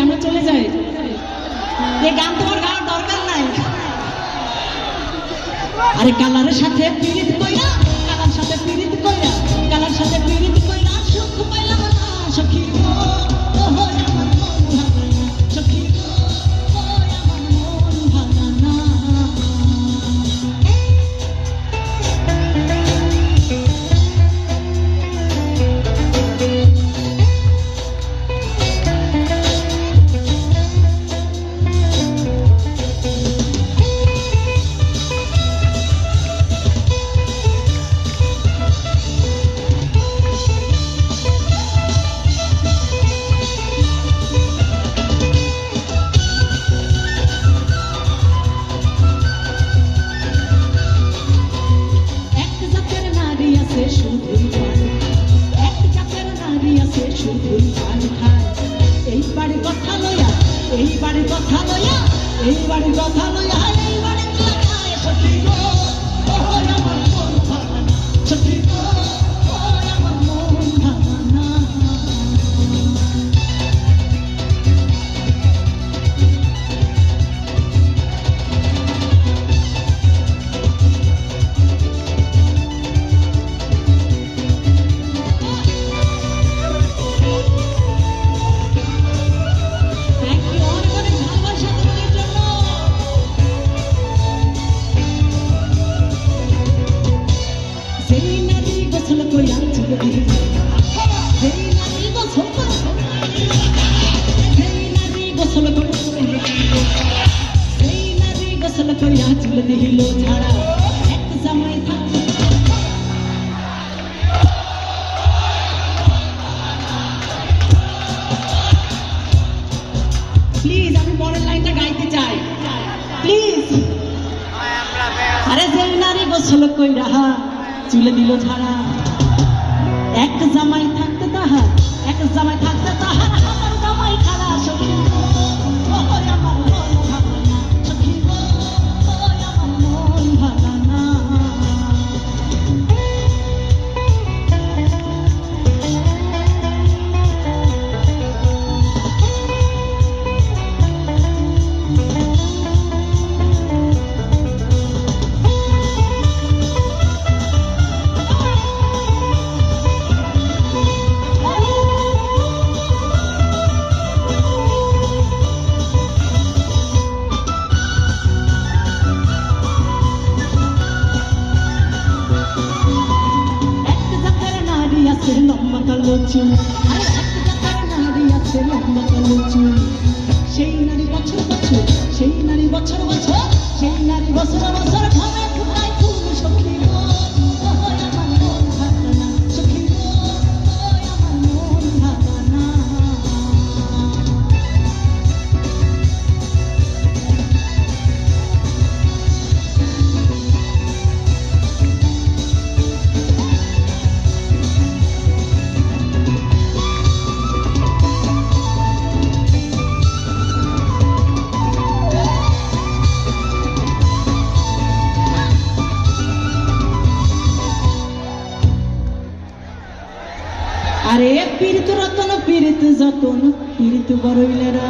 আমরা চলে যাই, এই গান তোমার গাওয়ার দরকার নাই। আরে কালারের সাথে পীড়িত কইরা, কালার সাথে পীড়িত কইরা, কালার সাথে পীড়িত কইরা সুখ পাইলাম না সখী গো, আমার মন ভাঙা না সখী গো, আমার মন ভাঙা না। এইবারে কথা লইয়া, এইবারে কথা লইয়া, এইবারে কথা লইয়া, এইবারে লাগায় সখী গো, আমার মন ভাঙা না সখী গো, আমার মন ভাঙা না। প্লিজ আমি পরের লাইনটা গাইতে চাই, প্লিজ। আরে যে নারী গোসল কইরা চুলে দিল ঝাড়া, এক জামাই থাকতে তাহার, এক জামাই থাকতে তাহার আমার জামাই খাড়া সখী গো, আমার মন ভাঙা না সখী গো, আমার মন ভাঙা না। লম্বা কালো চুল, আরে একটা নারী আছে লম্বা কালো চুল, সেই নারী বছর বছর, সেই নারী বছর বছর, সেই নারী বছর বছর ঘরে ফুটায় ফুল সখী গো, আমার মন ভাঙা না সখী গো, আমার মন ভাঙা না। আরে পীড়িত রতন পীড়িত যতন, পীড়িত বড়ইলেরা।